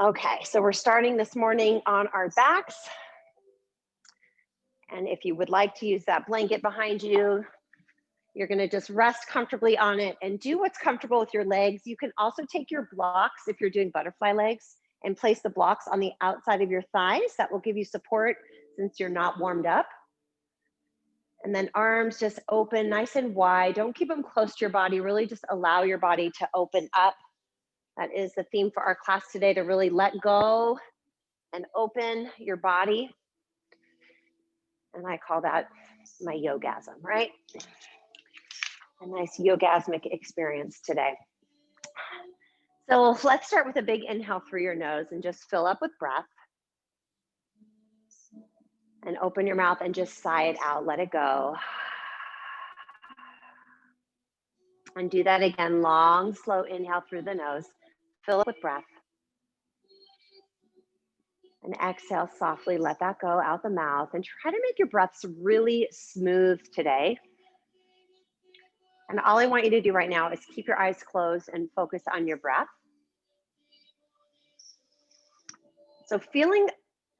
Okay, so we're starting this morning on our backs. And if you would like to use that blanket behind you, you're gonna just rest comfortably on it and do what's comfortable with your legs. You can also take your blocks if you're doing butterfly legs and place the blocks on the outside of your thighs. That will give you support since you're not warmed up. And then arms just open nice and wide. Don't keep them close to your body. Really just allow your body to open up. That is the theme for our class today, to really let go and open your body. And I call that my yogasm, right? A nice yogasmic experience today. So let's start with a big inhale through your nose and just fill up with breath. And open your mouth and just sigh it out, let it go. And do that again, long, slow inhale through the nose. Fill up with breath. And exhale softly, let that go out the mouth. And try to make your breaths really smooth today. And all I want you to do right now is keep your eyes closed and focus on your breath. So feeling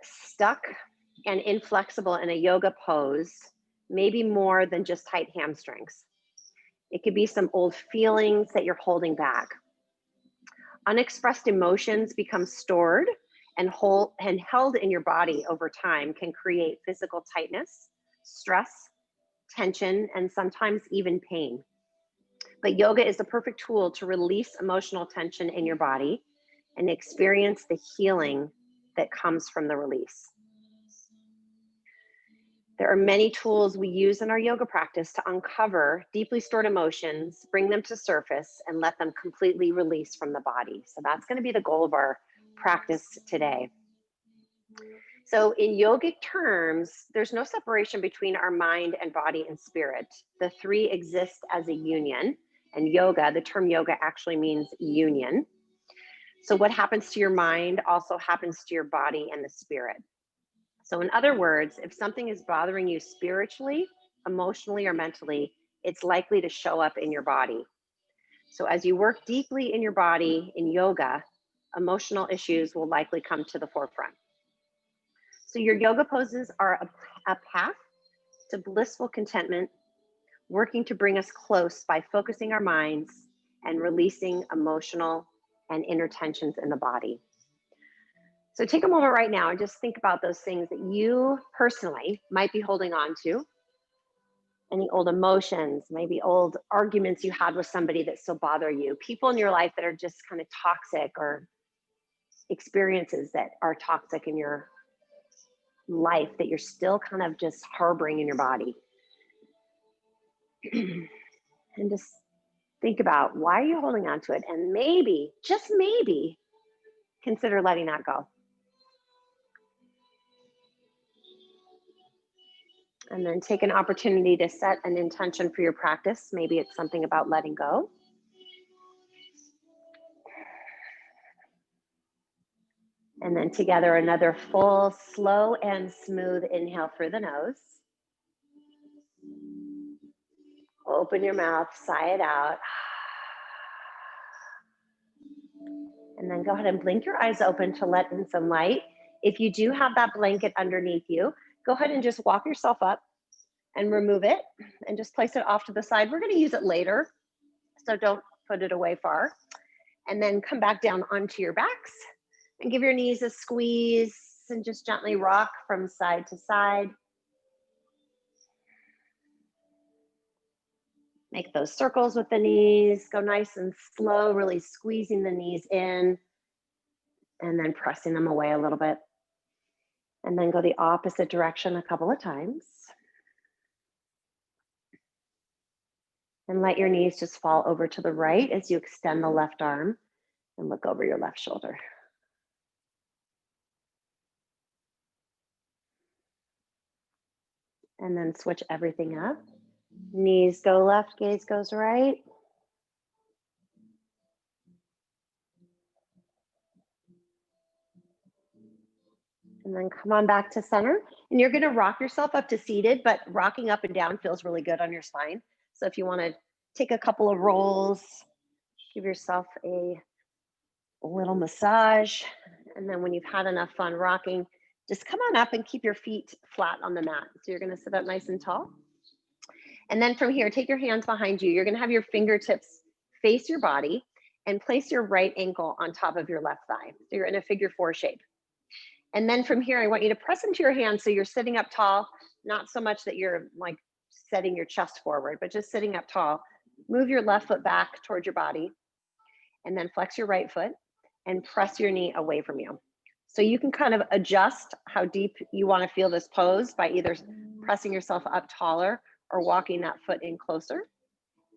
stuck and inflexible in a yoga pose, maybe more than just tight hamstrings. It could be some old feelings that you're holding back. Unexpressed emotions become stored and held in your body over time, can create physical tightness, stress, tension, and sometimes even pain. But yoga is the perfect tool to release emotional tension in your body and experience the healing that comes from the release. There are many tools we use in our yoga practice to uncover deeply stored emotions, bring them to surface, and let them completely release from the body. So that's going to be the goal of our practice today. So in yogic terms, there's no separation between our mind and body and spirit. The three exist as a union. And yoga, the term yoga actually means union. So what happens to your mind also happens to your body and the spirit. So in other words, if something is bothering you spiritually, emotionally, or mentally, it's likely to show up in your body. So as you work deeply in your body in yoga, emotional issues will likely come to the forefront. So your yoga poses are a path to blissful contentment, working to bring us close by focusing our minds and releasing emotional and inner tensions in the body. So take a moment right now and just think about those things that you personally might be holding on to. Any old emotions, maybe old arguments you had with somebody that still bother you, people in your life that are just kind of toxic, or experiences that are toxic in your life that you're still kind of just harboring in your body. And just think about, why are you holding on to it? And maybe, just maybe, consider letting that go. And then take an opportunity to set an intention for your practice. Maybe it's something about letting go. And then together, another full, slow, and smooth inhale through the nose. Open your mouth, sigh it out. And then go ahead and blink your eyes open to let in some light. If you do have that blanket underneath you, go ahead and just walk yourself up and remove it and just place it off to the side. We're going to use it later, so don't put it away far. And then come back down onto your backs and give your knees a squeeze and just gently rock from side to side. Make those circles with the knees. Go nice and slow, really squeezing the knees in and then pressing them away a little bit. And then go the opposite direction a couple of times. And let your knees just fall over to the right as you extend the left arm and look over your left shoulder. And then switch everything up. Knees go left, gaze goes right. And then come on back to center. And you're gonna rock yourself up to seated, but rocking up and down feels really good on your spine. So if you wanna take a couple of rolls, give yourself a little massage, And then when you've had enough fun rocking, just come on up and keep your feet flat on the mat. So you're gonna sit up nice and tall. And then from here, take your hands behind you. You're gonna have your fingertips face your body and place your right ankle on top of your left thigh. So you're in a figure 4 shape. And then from here, I want you to press into your hands so you're sitting up tall, not so much that you're like setting your chest forward, but just sitting up tall. Move your left foot back towards your body and then flex your right foot and press your knee away from you. So you can kind of adjust how deep you want to feel this pose by either pressing yourself up taller or walking that foot in closer.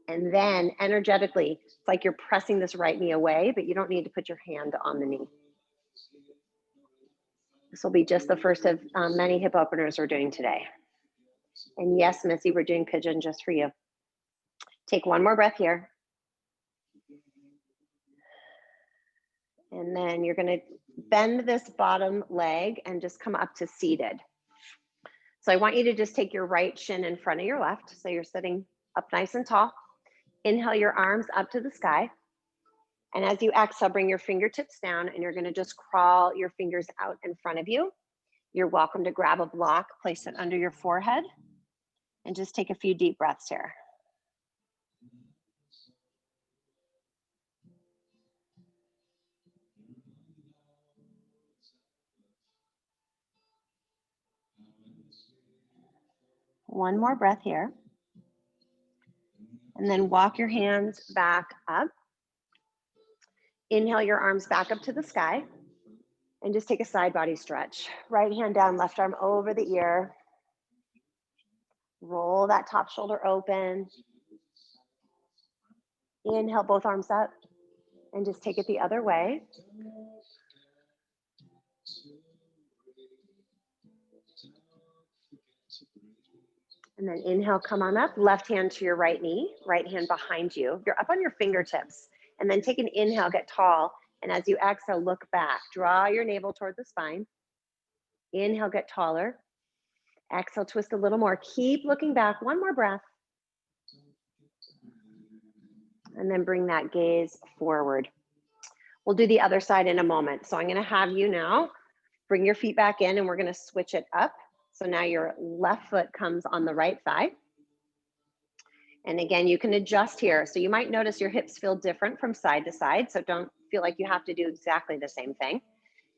And then energetically, it's like you're pressing this right knee away, but you don't need to put your hand on the knee. This will be just the first of many hip openers we're doing today. And yes, Missy, we're doing pigeon just for you. Take one more breath here. And then you're going to bend this bottom leg and just come up to seated. So I want you to just take your right shin in front of your left. So you're sitting up nice and tall. Inhale your arms up to the sky. And as you exhale, bring your fingertips down and you're going to just crawl your fingers out in front of you. You're welcome to grab a block, place it under your forehead, and just take a few deep breaths here. One more breath here. And then walk your hands back up. Inhale your arms back up to the sky. And just take a side body stretch. Right hand down, left arm over the ear. Roll that top shoulder open. Inhale both arms up. And just take it the other way. And then inhale, come on up. Left hand to your right knee, right hand behind you. You're up on your fingertips. And then take an inhale, get tall. And as you exhale, look back. Draw your navel toward the spine. Inhale, get taller. Exhale, twist a little more. Keep looking back. One more breath. And then bring that gaze forward. We'll do the other side in a moment. So I'm going to have you now bring your feet back in and we're going to switch it up. So now your left foot comes on the right thigh. And again, you can adjust here. So you might notice your hips feel different from side to side. So don't feel like you have to do exactly the same thing.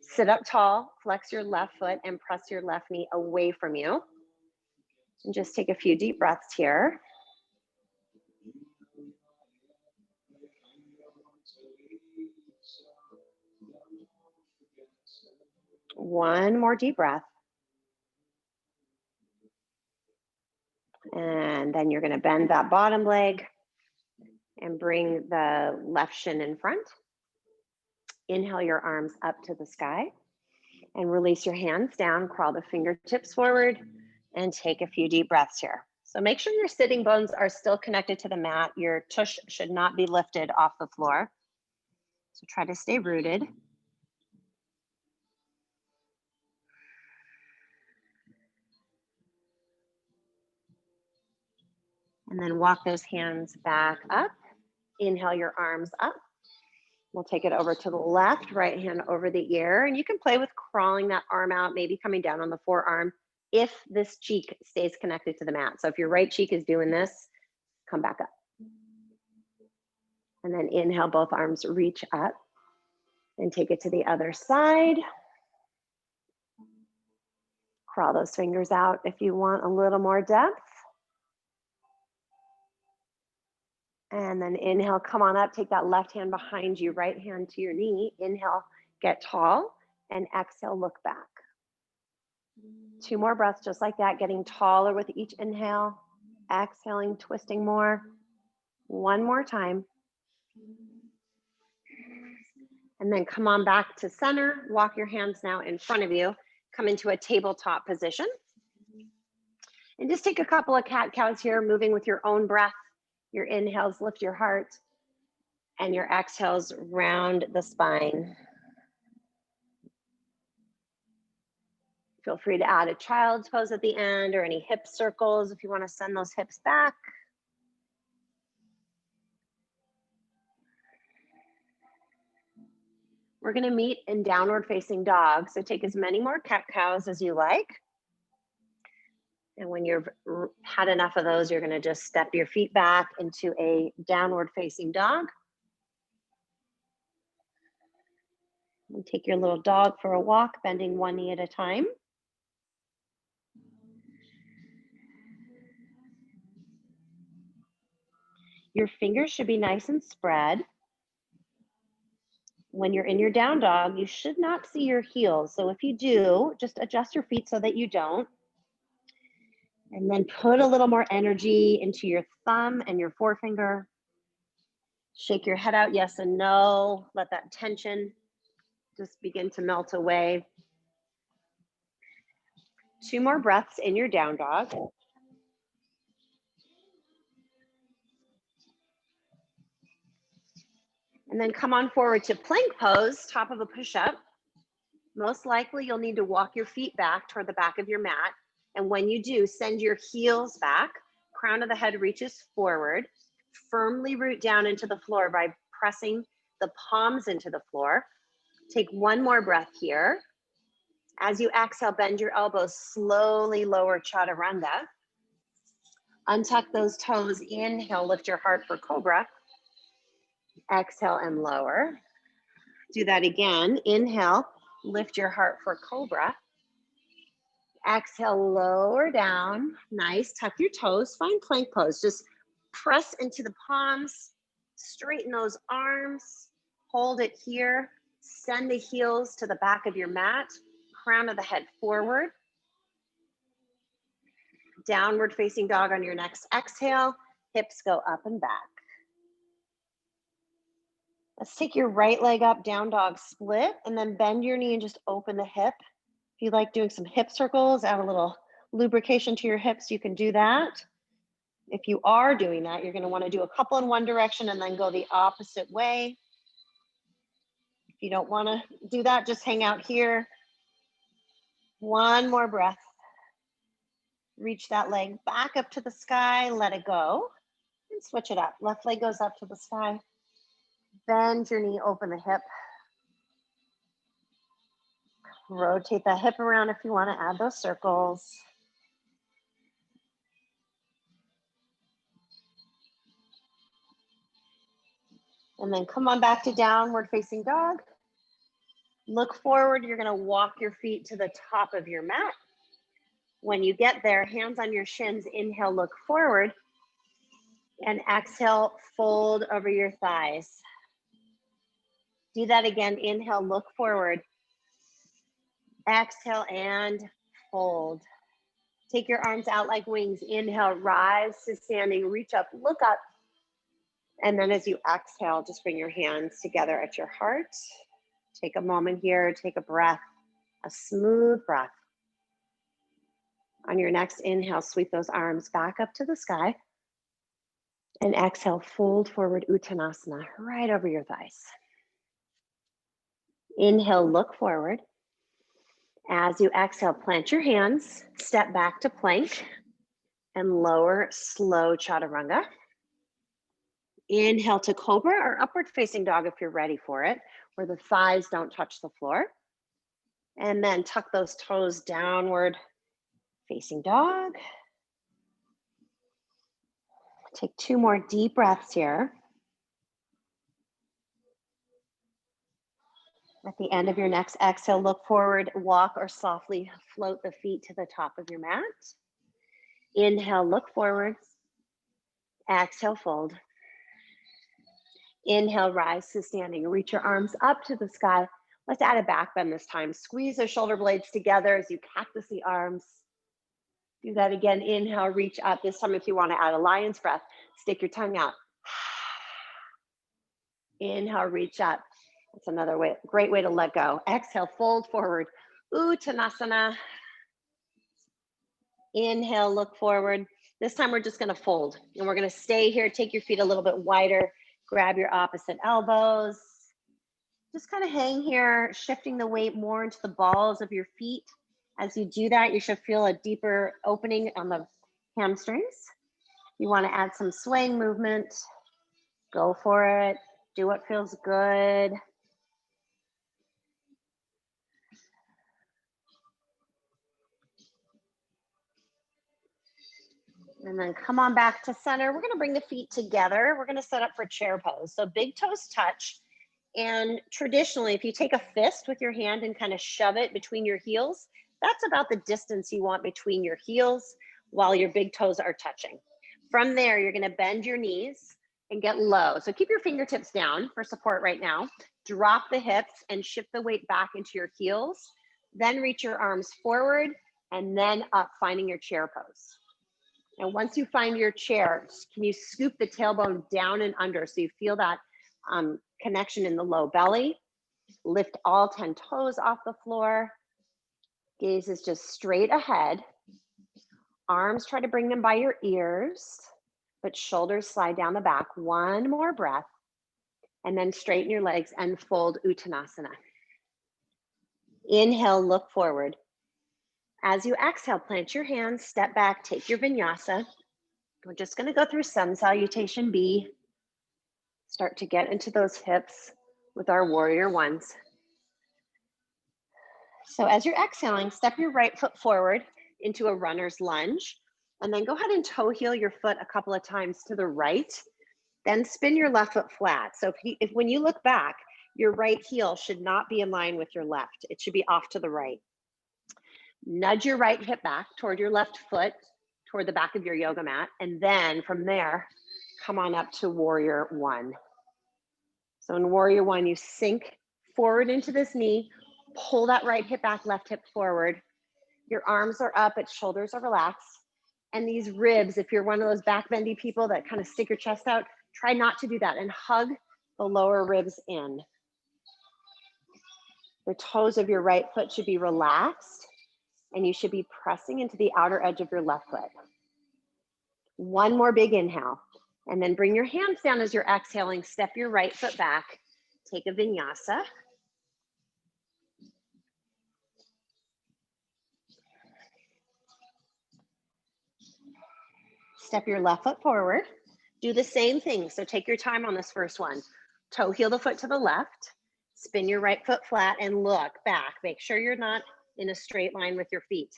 Sit up tall, flex your left foot and press your left knee away from you. And just take a few deep breaths here. One more deep breath. And then you're going to bend that bottom leg and bring the left shin in front. Inhale your arms up to the sky and release your hands down. Crawl the fingertips forward and take a few deep breaths here. So make sure your sitting bones are still connected to the mat. Your tush should not be lifted off the floor. So try to stay rooted. And then walk those hands back up. Inhale your arms up. We'll take it over to the left, right hand over the ear. And you can play with crawling that arm out, maybe coming down on the forearm if this cheek stays connected to the mat. So if your right cheek is doing this, come back up. And then inhale, both arms reach up and take it to the other side. Crawl those fingers out if you want a little more depth. And then inhale, come on up, take that left hand behind you, right hand to your knee. Inhale, get tall, and exhale, look back. 2 more breaths just like that, getting taller with each inhale, exhaling, twisting more. 1 more time. And then come on back to center, walk your hands now in front of you, come into a tabletop position. And just take a couple of cat-cows here, moving with your own breath. Your inhales lift your heart, and your exhales round the spine. Feel free to add a child's pose at the end or any hip circles if you want to send those hips back. We're going to meet in downward facing dog. So take as many more cat cows as you like. And when you've had enough of those, you're going to just step your feet back into a downward facing dog. And take your little dog for a walk, bending one knee at a time. Your fingers should be nice and spread. When you're in your down dog, you should not see your heels. So if you do, just adjust your feet so that you don't. And then put a little more energy into your thumb and your forefinger. Shake your head out, yes and no. Let that tension just begin to melt away. 2 more breaths in your down dog. And then come on forward to plank pose, top of a push-up. Most likely you'll need to walk your feet back toward the back of your mat. And when you do, send your heels back. Crown of the head reaches forward. Firmly root down into the floor by pressing the palms into the floor. Take 1 more breath here. As you exhale, bend your elbows, slowly lower chaturanga. Untuck those toes, inhale, lift your heart for cobra. Exhale and lower. Do that again. Inhale, lift your heart for cobra. Exhale, lower down. Nice. Tuck your toes. Find plank pose. Just press into the palms. Straighten those arms. Hold it here. Send the heels to the back of your mat. Crown of the head forward. Downward facing dog on your next exhale. Hips go up and back. Let's take your right leg up, down dog split, and then bend your knee and just open the hip. If you like doing some hip circles, add a little lubrication to your hips, you can do that. If you are doing that, you're going to want to do a couple in one direction and then go the opposite way. If you don't want to do that, just hang out here. 1 more breath. Reach that leg back up to the sky, let it go, and switch it up. Left leg goes up to the sky. Bend your knee, open the hip. Rotate that hip around if you want to add those circles. And then come on back to downward facing dog. Look forward, you're going to walk your feet to the top of your mat. When you get there, hands on your shins, inhale, look forward. And exhale, fold over your thighs. Do that again. Inhale, look forward. Exhale and fold. Take your arms out like wings. Inhale, rise to standing, reach up, look up. And then as you exhale, just bring your hands together at your heart. Take a moment here, take a breath, a smooth breath. On your next inhale, sweep those arms back up to the sky. And exhale, fold forward, Uttanasana, right over your thighs. Inhale, look forward. As you exhale, plant your hands, step back to plank, and lower, slow chaturanga. Inhale to cobra or upward facing dog if you're ready for it, where the thighs don't touch the floor. And then tuck those toes downward facing dog. Take 2 more deep breaths here. At the end of your next exhale, look forward, walk or softly float the feet to the top of your mat. Inhale, look forward. Exhale, fold. Inhale, rise to standing. Reach your arms up to the sky. Let's add a back bend this time. Squeeze the shoulder blades together as you cactus the arms. Do that again. Inhale, reach up. This time, if you want to add a lion's breath, stick your tongue out. Inhale, reach up. That's another way, great way to let go. Exhale, fold forward. Uttanasana. Inhale, look forward. This time we're just going to fold and we're going to stay here. Take your feet a little bit wider. Grab your opposite elbows. Just kind of hang here, shifting the weight more into the balls of your feet. As you do that, you should feel a deeper opening on the hamstrings. You want to add some swaying movement. Go for it. Do what feels good. And then come on back to center. We're going to bring the feet together. We're going to set up for chair pose. So big toes touch. And traditionally, if you take a fist with your hand and kind of shove it between your heels, that's about the distance you want between your heels while your big toes are touching. From there, you're going to bend your knees and get low. So keep your fingertips down for support right now. Drop the hips and shift the weight back into your heels. Then reach your arms forward and then up, finding your chair pose. And once you find your chair, can you scoop the tailbone down and under so you feel that connection in the low belly? Lift all 10 toes off the floor. Gaze is just straight ahead. Arms, try to bring them by your ears, but shoulders slide down the back. One more breath. And then straighten your legs and fold Uttanasana. Inhale, look forward. As you exhale, plant your hands, step back, take your vinyasa. We're just going to go through Sun Salutation B. Start to get into those hips with our warrior ones. So as you're exhaling, step your right foot forward into a runner's lunge, and then go ahead and toe heel your foot a couple of times to the right. Then spin your left foot flat. So if when you look back, your right heel should not be in line with your left. It should be off to the right. Nudge your right hip back toward your left foot, toward the back of your yoga mat. And then from there, come on up to warrior one. So in warrior one, you sink forward into this knee, pull that right hip back, left hip forward. Your arms are up, but shoulders are relaxed. And these ribs, if you're one of those back bendy people that kind of stick your chest out, try not to do that and hug the lower ribs in. The toes of your right foot should be relaxed, and you should be pressing into the outer edge of your left foot. One more big inhale, and then bring your hands down as you're exhaling. Step your right foot back, take a vinyasa. Step your left foot forward. Do the same thing. So take your time on this first one. Toe heel the foot to the left. Spin your right foot flat and look back. Make sure you're not in a straight line with your feet.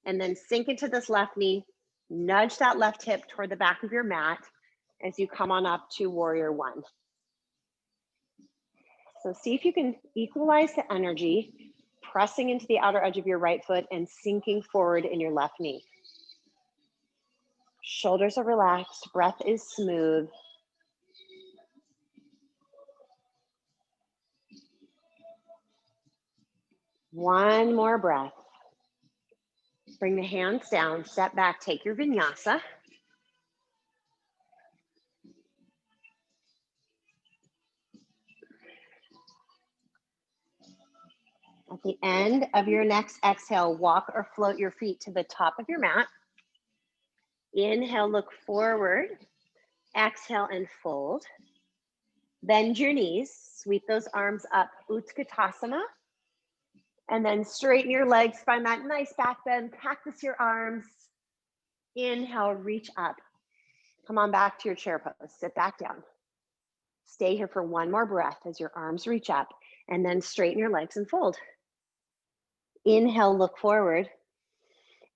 And then sink into this left knee. Nudge that left hip toward the back of your mat as you come on up to warrior one. So see if you can equalize the energy, pressing into the outer edge of your right foot and sinking forward in your left knee. Shoulders are relaxed, breath is smooth. One more breath. Bring the hands down, step back, take your vinyasa. At the end of your next exhale, walk or float your feet to the top of your mat. Inhale, look forward. Exhale and fold. Bend your knees, sweep those arms up, Utkatasana. And then straighten your legs, find that nice back bend, practice your arms. Inhale, reach up. Come on back to your chair pose, sit back down. Stay here for one more breath as your arms reach up, and then straighten your legs and fold. Inhale, look forward.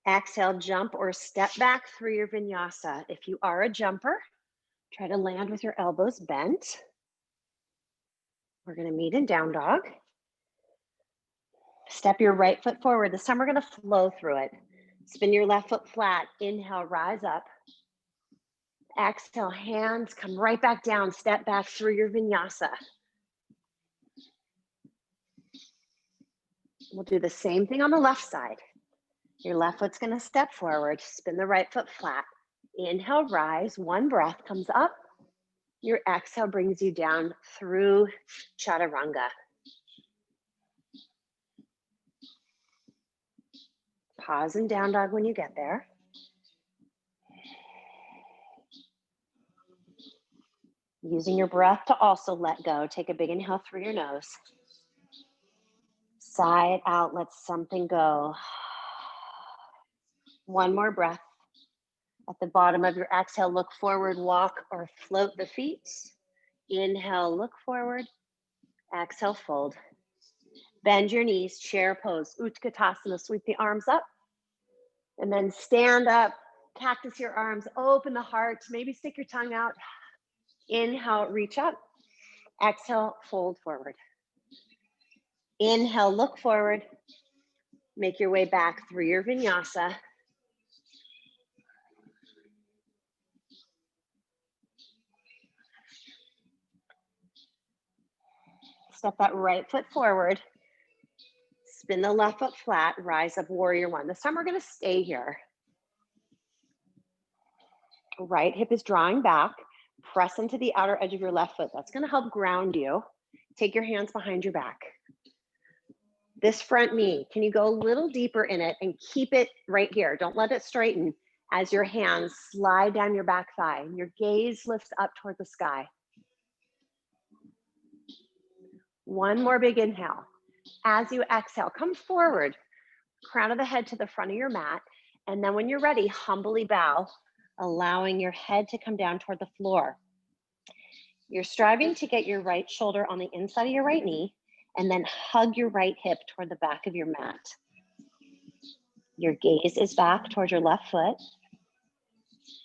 Exhale, jump or step back through your vinyasa. If you are a jumper, try to land with your elbows bent. We're going to meet in down dog. Step your right foot forward. This time we're going to flow through it. Spin your left foot flat. Inhale, rise up. Exhale, hands come right back down. Step back through your vinyasa. We'll do the same thing on the left side. Your left foot's going to step forward. Spin the right foot flat. Inhale, rise. One breath comes up. Your exhale brings you down through chaturanga. Pause in down dog when you get there. Using your breath to also let go. Take a big inhale through your nose. Sigh it out, let something go. One more breath. At the bottom of your exhale, look forward, walk or float the feet. Inhale, look forward. Exhale, fold. Bend your knees, chair pose, Utkatasana, sweep the arms up. And then stand up, Cactus your arms, open the heart, maybe stick your tongue out. Inhale, reach up. Exhale, fold forward. Inhale, look forward. Make your way back through your vinyasa. Step that right foot forward. Spin the left foot flat, rise up, warrior one. This time we're gonna stay here. Right hip is drawing back. Press into the outer edge of your left foot. That's gonna help ground you. Take your hands behind your back. This front knee, can you go a little deeper in it and keep it right here? Don't let it straighten as your hands slide down your back thigh and your gaze lifts up toward the sky. One more big inhale. As you exhale, come forward, crown of the head to the front of your mat. And then when you're ready, humbly bow, allowing your head to come down toward the floor. You're striving to get your right shoulder on the inside of your right knee and then hug your right hip toward the back of your mat. Your gaze is back toward your left foot.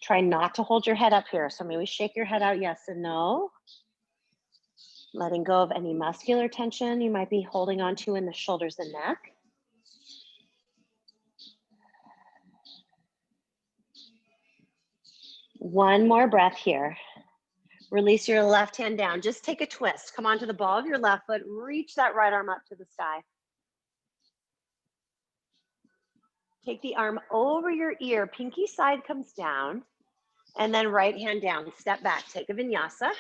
Try not to hold your head up here. So maybe shake your head out, yes and no. Letting go of any muscular tension you might be holding on to in the shoulders and neck. One more breath here. Release your left hand down. Just take a twist. Come onto the ball of your left foot. Reach that right arm up to the sky. Take the arm over your ear. Pinky side comes down. And then right hand down. Step back. Take a vinyasa.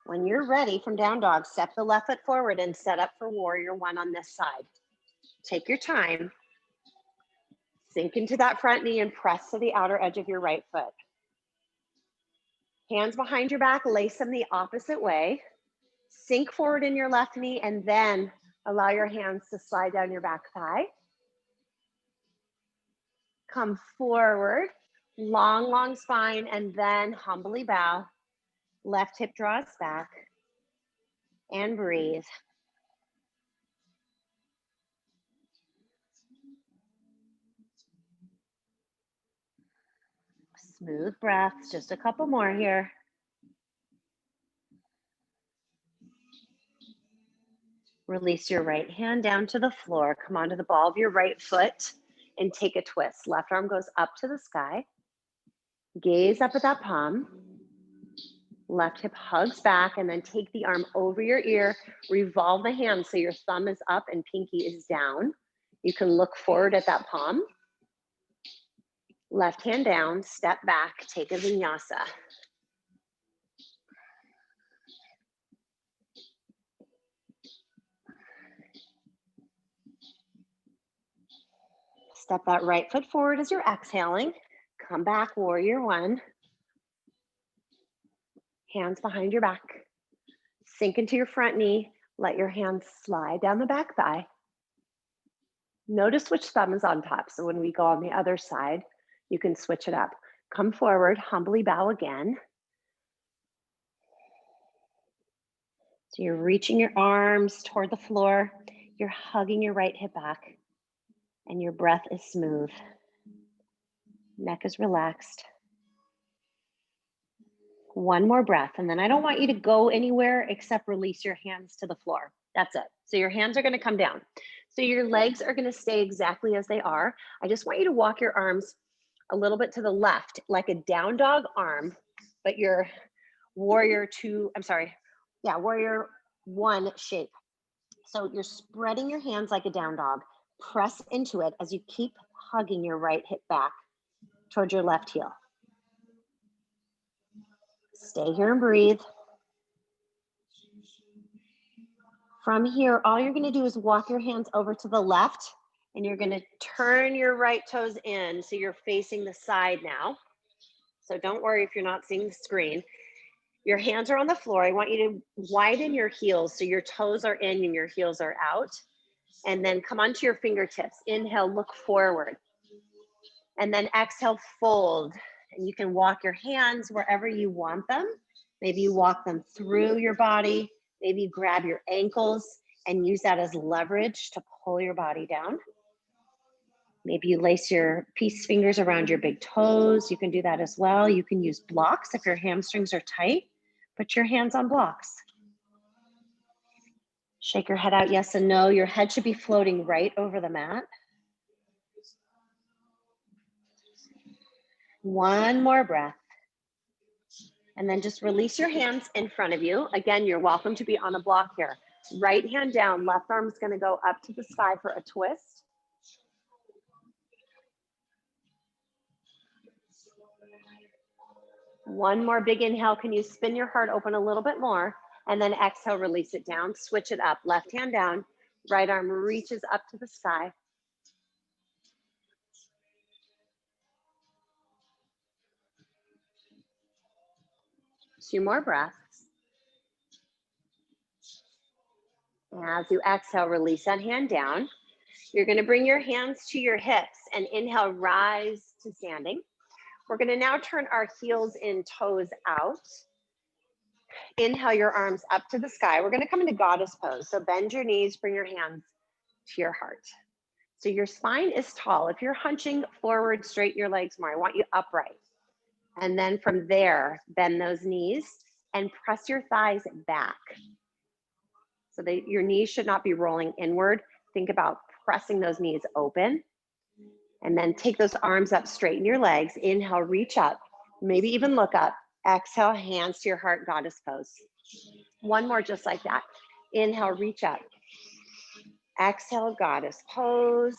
When you're ready from down dog, step the left foot forward and set up for warrior one on this side. Take your time. Sink into that front knee and press to the outer edge of your right foot. Hands behind your back, lace them the opposite way. Sink forward in your left knee and then allow your hands to slide down your back thigh. Come forward, long spine, and then humbly bow. Left hip draws back and breathe. Smooth breaths, just a couple more here. Release your right hand down to the floor. Come onto the ball of your right foot and take a twist. Left arm goes up to the sky. Gaze up at that palm. Left hip hugs back and then take the arm over your ear. Revolve the hand so your thumb is up and pinky is down. You can look forward at that palm. Left hand down, step back, take a vinyasa. Step that right foot forward as you're exhaling. Come back, warrior one. Hands behind your back. Sink into your front knee. Let your hands slide down the back thigh. Notice which thumb is on top. So when we go on the other side, you can switch it up. Come forward, humbly bow again. So you're reaching your arms toward the floor. You're hugging your right hip back. And your breath is smooth. Neck is relaxed. One more breath. And then I don't want you to go anywhere except release your hands to the floor. That's it. So your hands are going to come down. So your legs are going to stay exactly as they are. I just want you to walk your arms a little bit to the left, like a down dog arm, but your warrior one shape. So you're spreading your hands like a down dog. Press into it as you keep hugging your right hip back towards your left heel. Stay here and breathe. From here, all you're going to do is walk your hands over to the left and you're going to turn your right toes in so you're facing the side now. So don't worry if you're not seeing the screen. Your hands are on the floor. I want you to widen your heels so your toes are in and your heels are out. And then come onto your fingertips. Inhale, look forward. And then exhale, fold. And you can walk your hands wherever you want them. Maybe you walk them through your body. Maybe you grab your ankles and use that as leverage to pull your body down. Maybe you lace your peace fingers around your big toes. You can do that as well. You can use blocks if your hamstrings are tight. Put your hands on blocks. Shake your head out, yes and no. Your head should be floating right over the mat. One more breath. And then just release your hands in front of you. Again, you're welcome to be on a block here. Right hand down, left arm is going to go up to the sky for a twist. One more big inhale. Can you spin your heart open a little bit more? And then exhale, release it down. Switch it up. Left hand down. Right arm reaches up to the sky. Two more breaths. As you exhale, release that hand down. You're going to bring your hands to your hips and inhale, rise to standing. We're going to now turn our heels in, toes out. Inhale your arms up to the sky. We're going to come into goddess pose. So bend your knees, bring your hands to your heart. So your spine is tall. If you're hunching forward, straighten your legs more. I want you upright. And then from there, bend those knees and press your thighs back. So that your knees should not be rolling inward. Think about pressing those knees open. And then take those arms up, straighten your legs. Inhale, reach up, maybe even look up. Exhale, hands to your heart, goddess pose. One more just like that. Inhale, reach up. Exhale, goddess pose.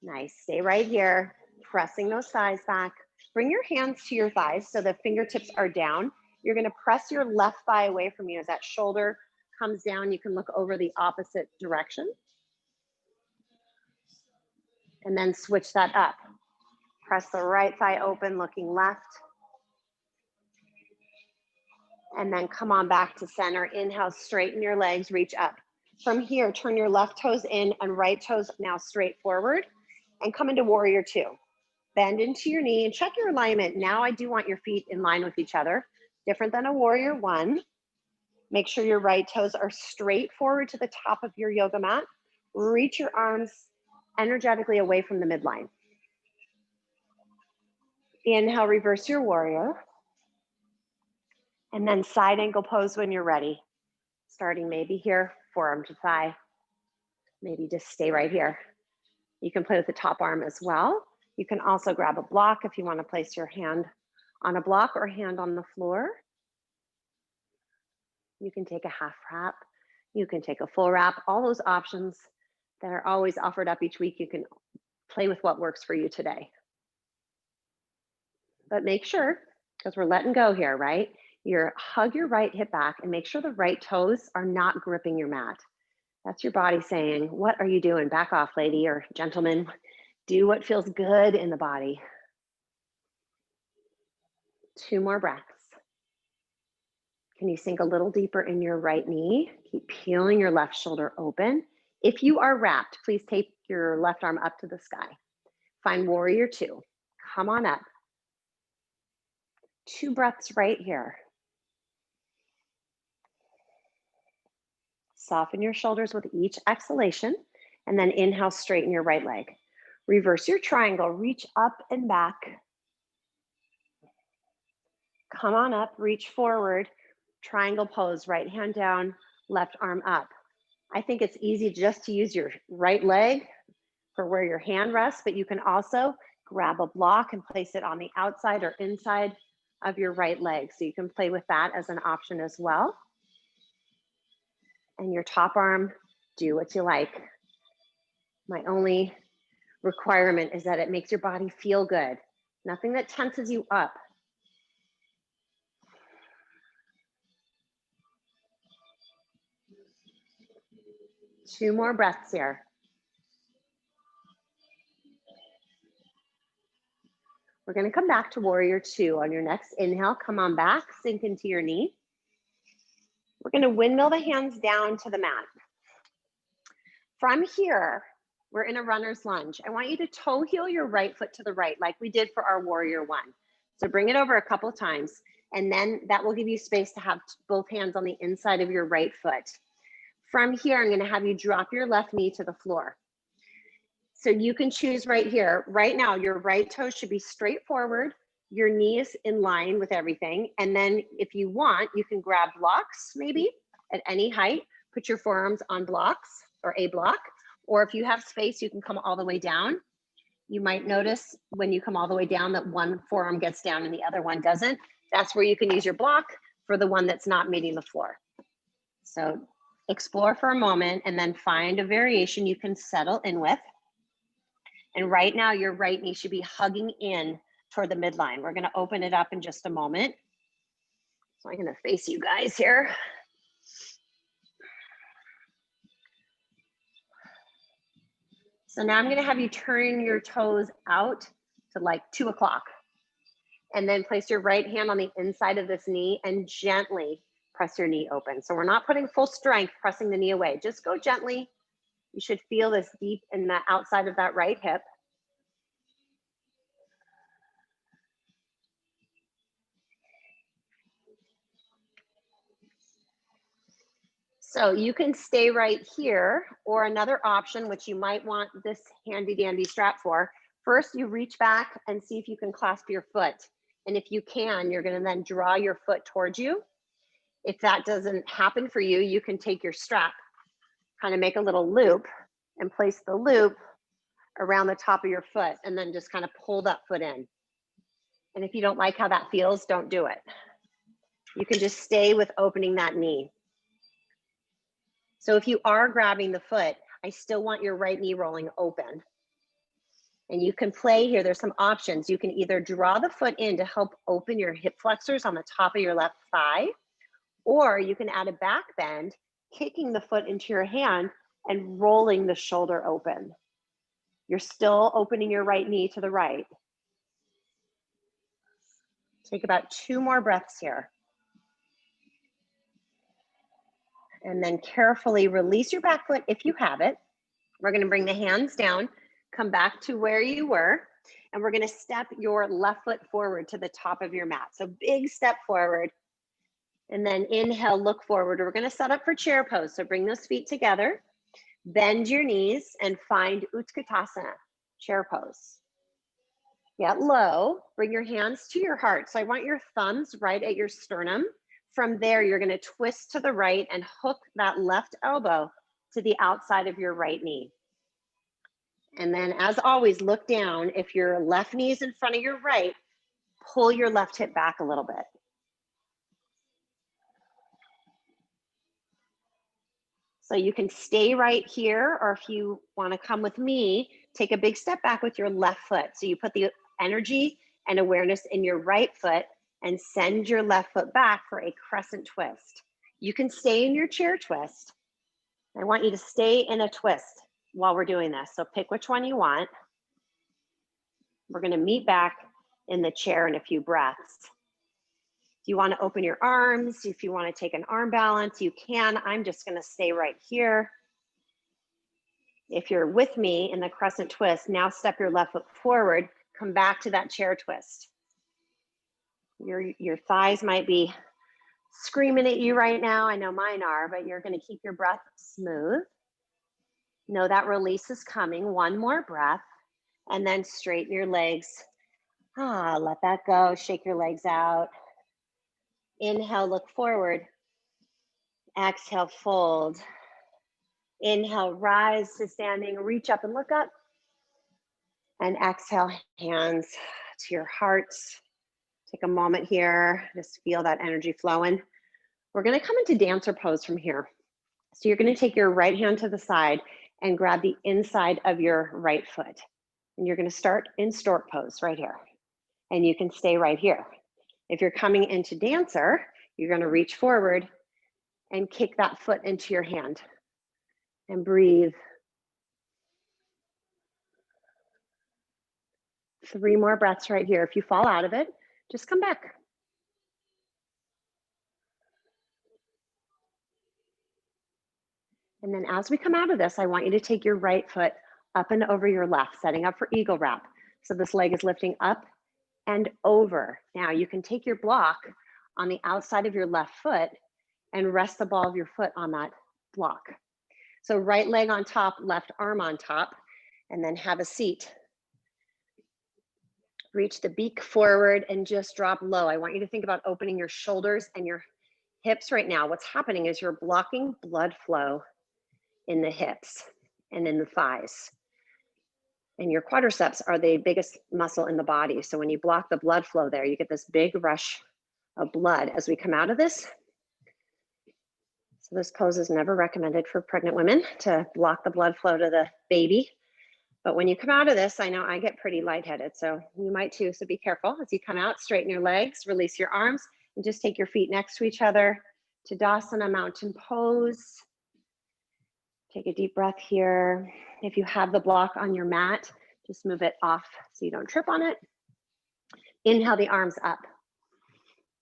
Nice, stay right here. Pressing those thighs back. Bring your hands to your thighs so the fingertips are down. You're gonna press your left thigh away from you as that shoulder comes down. You can look over the opposite direction. And then switch that up. Press the right thigh open, looking left. And then come on back to center. Inhale, straighten your legs, reach up. From here, turn your left toes in and right toes now straight forward. And come into warrior two. Bend into your knee and check your alignment. Now I do want your feet in line with each other. Different than a warrior one. Make sure your right toes are straight forward to the top of your yoga mat. Reach your arms energetically away from the midline. Inhale, reverse your warrior. And then side angle pose when you're ready. Starting maybe here, forearm to thigh. Maybe just stay right here. You can play with the top arm as well. You can also grab a block if you want to place your hand on a block or hand on the floor. You can take a half wrap. You can take a full wrap. All those options that are always offered up each week, you can play with what works for you today. But make sure, because we're letting go here, right? Hug your right hip back and make sure the right toes are not gripping your mat. That's your body saying, what are you doing? Back off, lady or gentleman. Do what feels good in the body. Two more breaths. Can you sink a little deeper in your right knee? Keep peeling your left shoulder open. If you are wrapped, please tape your left arm up to the sky. Find warrior two. Come on up. 2 breaths right here. Soften your shoulders with each exhalation, and then inhale, straighten your right leg. Reverse your triangle, reach up and back. Come on up, reach forward, triangle pose, right hand down, left arm up. I think it's easy just to use your right leg for where your hand rests, but you can also grab a block and place it on the outside or inside of your right leg. So you can play with that as an option as well. And your top arm, do what you like. My only requirement is that it makes your body feel good. Nothing that tenses you up. Two more breaths here. We're gonna come back to warrior two. On your next inhale, come on back, sink into your knee. We're gonna windmill the hands down to the mat. From here, we're in a runner's lunge. I want you to toe heel your right foot to the right, like we did for our warrior one. So bring it over a couple times, and then that will give you space to have both hands on the inside of your right foot. From here, I'm going to have you drop your left knee to the floor. So you can choose right here. Right now, your right toe should be straight forward. Your knee is in line with everything. And then if you want, you can grab blocks maybe at any height. Put your forearms on blocks or a block. Or if you have space, you can come all the way down. You might notice when you come all the way down that one forearm gets down and the other one doesn't. That's where you can use your block for the one that's not meeting the floor. So explore for a moment and then find a variation you can settle in with. And right now, your right knee should be hugging in toward the midline. We're gonna open it up in just a moment. So I'm gonna face you guys here. So now I'm gonna have you turn your toes out to like 2 o'clock. And then place your right hand on the inside of this knee and gently press your knee open. So we're not putting full strength pressing the knee away. Just go gently. You should feel this deep in the outside of that right hip. So you can stay right here, or another option, which you might want this handy dandy strap for. First, you reach back and see if you can clasp your foot. And if you can, you're gonna then draw your foot towards you. If that doesn't happen for you, you can take your strap, kind of make a little loop and place the loop around the top of your foot and then just kind of pull that foot in. And if you don't like how that feels, don't do it. You can just stay with opening that knee. So if you are grabbing the foot, I still want your right knee rolling open. And you can play here. There's some options. You can either draw the foot in to help open your hip flexors on the top of your left thigh, or you can add a back bend, kicking the foot into your hand and rolling the shoulder open. You're still opening your right knee to the right. Take about 2 more breaths here. And then carefully release your back foot if you have it. We're going to bring the hands down, come back to where you were, and we're going to step your left foot forward to the top of your mat. So big step forward. And then inhale, look forward. We're going to set up for chair pose. So bring those feet together, bend your knees, and find Utkatasana, chair pose. Get low, bring your hands to your heart. So I want your thumbs right at your sternum. From there, you're going to twist to the right and hook that left elbow to the outside of your right knee. And then as always, look down. If your left knee is in front of your right, pull your left hip back a little bit. So you can stay right here, or if you want to come with me, take a big step back with your left foot. So you put the energy and awareness in your right foot and send your left foot back for a crescent twist. You can stay in your chair twist. I want you to stay in a twist while we're doing this. So pick which one you want. We're going to meet back in the chair in a few breaths. If you want to open your arms, if you want to take an arm balance, you can. I'm just going to stay right here. If you're with me in the crescent twist, now step your left foot forward, come back to that chair twist. Your thighs might be screaming at you right now. I know mine are, but you're going to keep your breath smooth. Know that release is coming. One more breath, and then straighten your legs. Let that go. Shake your legs out. Inhale, look forward. Exhale, fold. Inhale, rise to standing. Reach up and look up. And exhale, hands to your heart. Take a moment here. Just feel that energy flowing. We're going to come into dancer pose from here. So you're going to take your right hand to the side and grab the inside of your right foot. And you're going to start in stork pose right here. And you can stay right here. If you're coming into dancer, you're going to reach forward and kick that foot into your hand. And breathe. 3 more breaths right here. If you fall out of it, just come back. And then as we come out of this, I want you to take your right foot up and over your left, setting up for eagle wrap. So this leg is lifting up and over. Now you can take your block on the outside of your left foot and rest the ball of your foot on that block. So right leg on top, left arm on top, and then have a seat. Reach the beak forward and just drop low. I want you to think about opening your shoulders and your hips right now. What's happening is you're blocking blood flow in the hips and in the thighs. And your quadriceps are the biggest muscle in the body. So when you block the blood flow there, you get this big rush of blood as we come out of this. So this pose is never recommended for pregnant women, to block the blood flow to the baby. But when you come out of this, I know I get pretty lightheaded, so you might too. So be careful as you come out, straighten your legs, release your arms, and just take your feet next to each other. Tadasana, mountain pose. Take a deep breath here. If you have the block on your mat, just move it off so you don't trip on it. Inhale the arms up.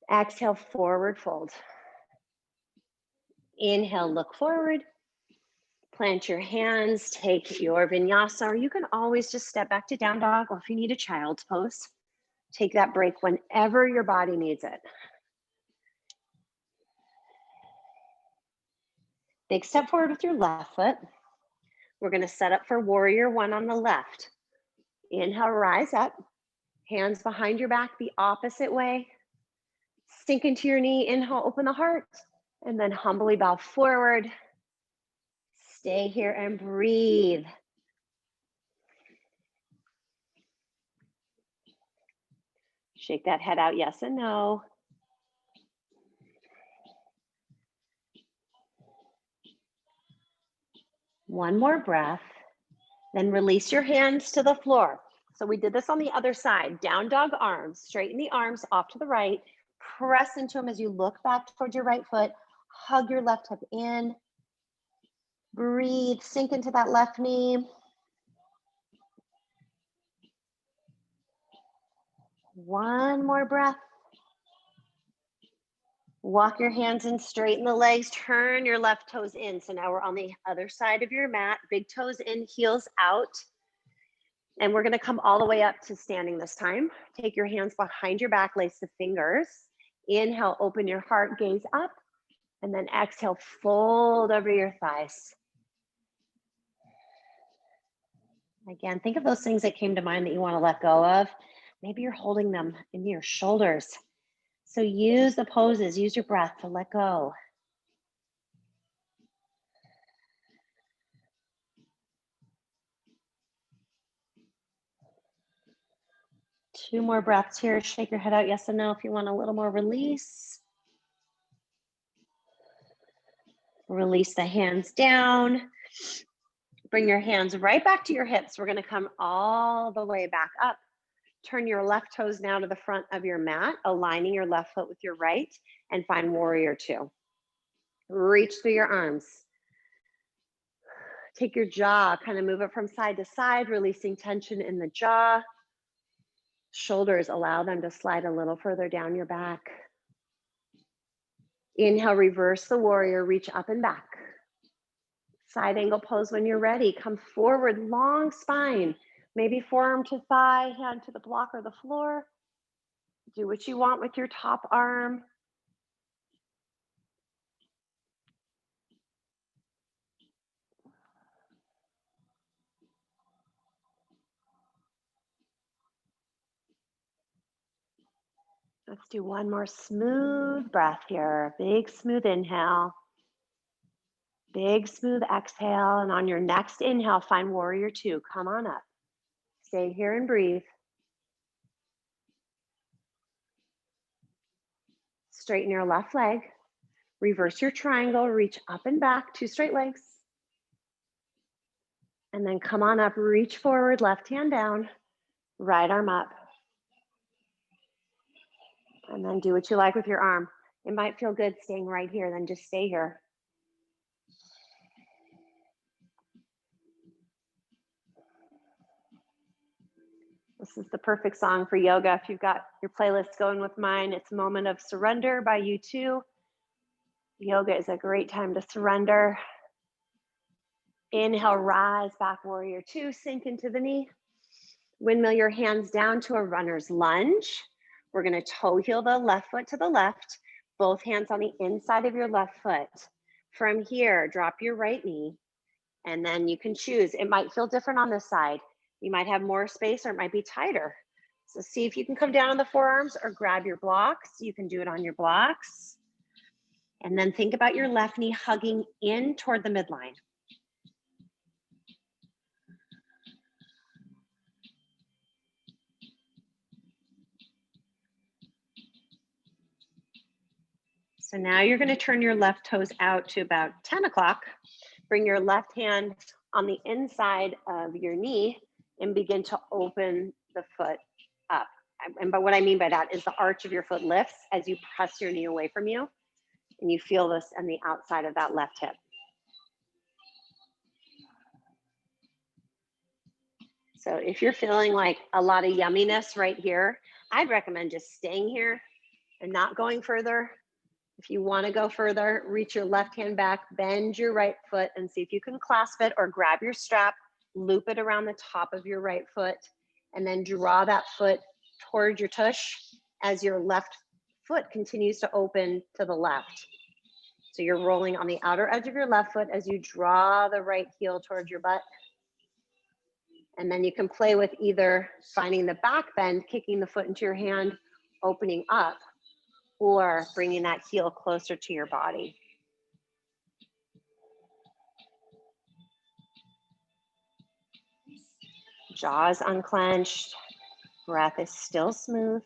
Exhale, forward fold. Inhale, look forward. Plant your hands, take your vinyasa, or you can always just step back to down dog, or if you need a child's pose, take that break whenever your body needs it. Big step forward with your left foot. We're gonna set up for warrior one on the left. Inhale, rise up. Hands behind your back the opposite way. Sink into your knee, inhale, open the heart, and then humbly bow forward. Stay here and breathe. Shake that head out, yes and no. One more breath, then release your hands to the floor. So we did this on the other side. Down dog arms, straighten the arms off to the right, press into them as you look back towards your right foot, hug your left hip in, breathe, sink into that left knee. One more breath. Walk your hands in, straighten the legs, turn your left toes in. So now we're on the other side of your mat, big toes in, heels out. And we're gonna come all the way up to standing this time. Take your hands behind your back, lace the fingers. Inhale, open your heart, gaze up. And then exhale, fold over your thighs. Again, think of those things that came to mind that you wanna let go of. Maybe you're holding them in your shoulders. So use the poses, use your breath to let go. Two more breaths here. Shake your head out, yes and no, if you want a little more release. Release the hands down. Bring your hands right back to your hips. We're gonna come all the way back up. Turn your left toes now to the front of your mat, aligning your left foot with your right, and find warrior two. Reach through your arms. Take your jaw, kind of move it from side to side, releasing tension in the jaw. Shoulders, allow them to slide a little further down your back. Inhale, reverse the warrior, reach up and back. Side angle pose when you're ready. Come forward, long spine. Maybe forearm to thigh, hand to the block or the floor. Do what you want with your top arm. Let's do one more smooth breath here. Big smooth inhale. Big smooth exhale. And on your next inhale, find warrior two. Come on up. Stay here and breathe. Straighten your left leg. Reverse your triangle. Reach up and back. Two straight legs. And then come on up. Reach forward. Left hand down. Right arm up. And then do what you like with your arm. It might feel good staying right here, then just stay here. This is the perfect song for yoga. If you've got your playlist going with mine, it's Moment of Surrender by U2. Yoga is a great time to surrender. Inhale, rise, back warrior two, sink into the knee. Windmill your hands down to a runner's lunge. We're gonna toe heel the left foot to the left, both hands on the inside of your left foot. From here, drop your right knee, and then you can choose. It might feel different on this side. You might have more space or it might be tighter. So see if you can come down on the forearms or grab your blocks. You can do it on your blocks. And then think about your left knee hugging in toward the midline. So now you're going to turn your left toes out to about 10 o'clock. Bring your left hand on the inside of your knee and begin to open the foot up. But what I mean by that is the arch of your foot lifts as you press your knee away from you, and you feel this on the outside of that left hip. So if you're feeling like a lot of yumminess right here, I'd recommend just staying here and not going further. If you want to go further, reach your left hand back, bend your right foot, and see if you can clasp it or grab your strap, loop it around the top of your right foot, and then draw that foot toward your tush as your left foot continues to open to the left. So you're rolling on the outer edge of your left foot as you draw the right heel towards your butt. And then you can play with either finding the back bend, kicking the foot into your hand, opening up, or bringing that heel closer to your body. Jaws unclenched, breath is still smooth.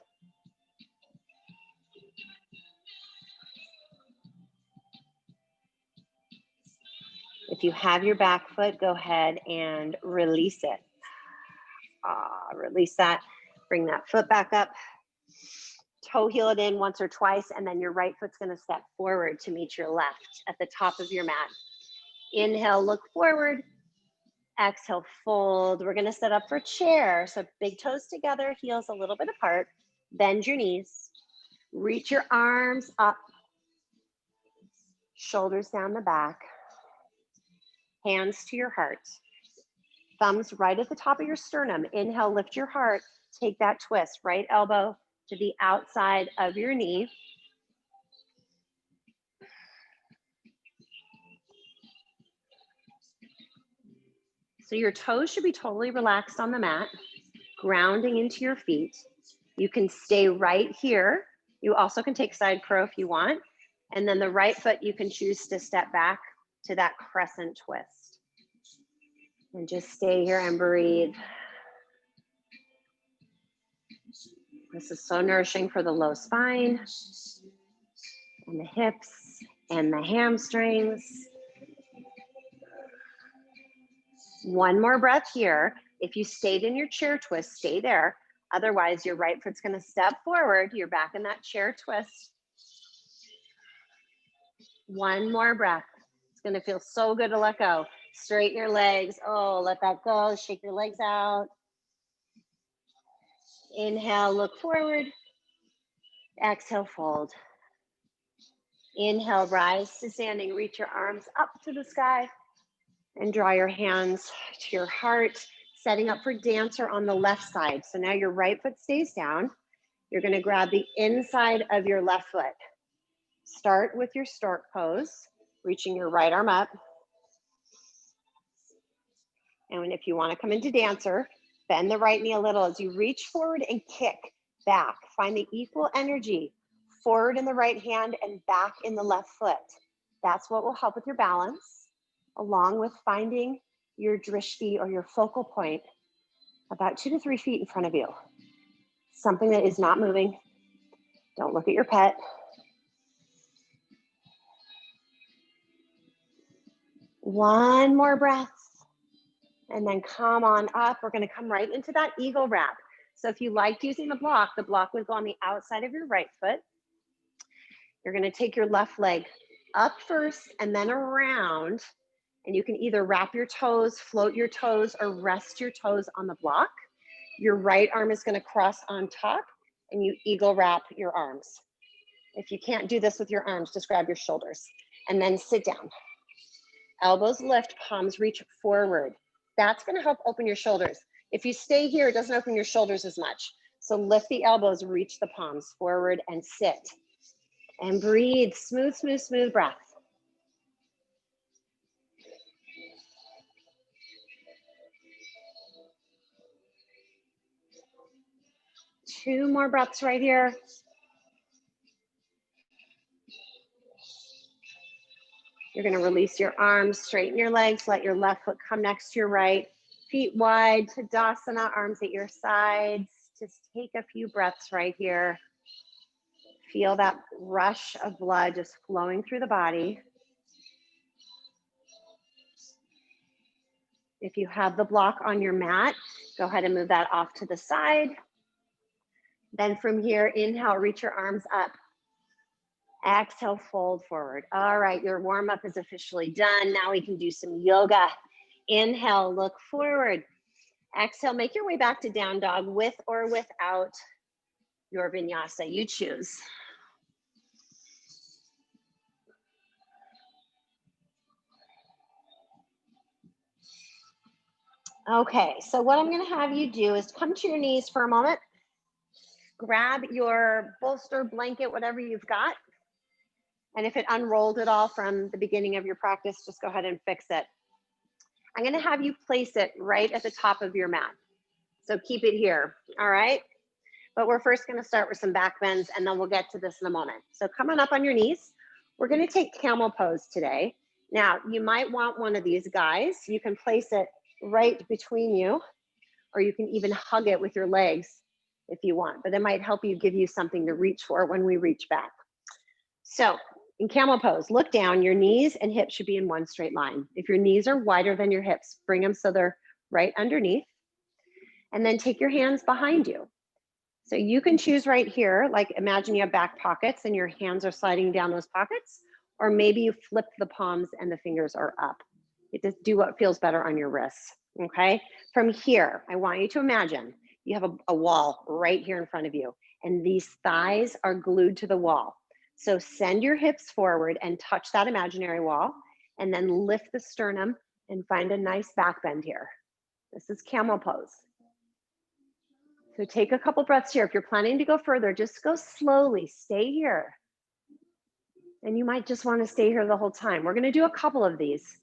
If you have your back foot, go ahead and release it. Release that, bring that foot back up, toe heel it in once or twice, and then your right foot's gonna step forward to meet your left at the top of your mat. Inhale, look forward. Exhale, fold. We're gonna set up for chair. So big toes together, heels a little bit apart. Bend your knees. Reach your arms up. Shoulders down the back. Hands to your heart. Thumbs right at the top of your sternum. Inhale, lift your heart. Take that twist. Right elbow to the outside of your knee. So your toes should be totally relaxed on the mat, grounding into your feet. You can stay right here. You also can take side crow if you want. And then the right foot, you can choose to step back to that crescent twist. And just stay here and breathe. This is so nourishing for the low spine and the hips and the hamstrings. One more breath here. If you stayed in your chair twist, stay there. Otherwise, your right foot's gonna step forward. You're back in that chair twist. One more breath. It's gonna feel so good to let go. Straighten your legs. Oh, let that go. Shake your legs out. Inhale, look forward. Exhale, fold. Inhale, rise to standing. Reach your arms up to the sky and draw your hands to your heart, setting up for dancer on the left side. So now your right foot stays down. You're gonna grab the inside of your left foot. Start with your stork pose, reaching your right arm up. And if you wanna come into dancer, bend the right knee a little as you reach forward and kick back. Find the equal energy, forward in the right hand and back in the left foot. That's what will help with your balance, along with finding your drishti or your focal point about 2 to 3 feet in front of you. Something that is not moving. Don't look at your pet. One more breath. And then come on up. We're gonna come right into that eagle wrap. So if you liked using the block would go on the outside of your right foot. You're gonna take your left leg up first and then around. And you can either wrap your toes, float your toes, or rest your toes on the block. Your right arm is gonna cross on top and you eagle wrap your arms. If you can't do this with your arms, just grab your shoulders and then sit down. Elbows lift, palms reach forward. That's gonna help open your shoulders. If you stay here, it doesn't open your shoulders as much. So lift the elbows, reach the palms forward and sit. And breathe, smooth, smooth, smooth breath. 2 more breaths right here. You're going to release your arms, straighten your legs, let your left foot come next to your right. Feet wide, Tadasana, arms at your sides. Just take a few breaths right here. Feel that rush of blood just flowing through the body. If you have the block on your mat, go ahead and move that off to the side. Then from here, inhale, reach your arms up. Exhale, fold forward. All right, your warm-up is officially done. Now we can do some yoga. Inhale, look forward. Exhale, make your way back to down dog with or without your vinyasa. You choose. Okay, so what I'm going to have you do is come to your knees for a moment. Grab your bolster, blanket, whatever you've got. And if it unrolled at all from the beginning of your practice, just go ahead and fix it. I'm going to have you place it right at the top of your mat. So keep it here, all right? But we're first going to start with some back bends, and then we'll get to this in a moment. So come on up on your knees. We're going to take camel pose today. Now, you might want one of these guys. You can place it right between you, or you can even hug it with your legs if you want, but it might help you, give you something to reach for when we reach back. So in camel pose, look down. Your knees and hips should be in one straight line. If your knees are wider than your hips, bring them so they're right underneath. And then take your hands behind you. So you can choose right here, like imagine you have back pockets and your hands are sliding down those pockets, or maybe you flip the palms and the fingers are up. It just do what feels better on your wrists, okay? From here, I want you to imagine you have a wall right here in front of you, and these thighs are glued to the wall. So send your hips forward and touch that imaginary wall, and then lift the sternum and find a nice back bend here. This is camel pose. So take a couple breaths here. If you're planning to go further, just go slowly, stay here. And you might just want to stay here the whole time. We're going to do a couple of these.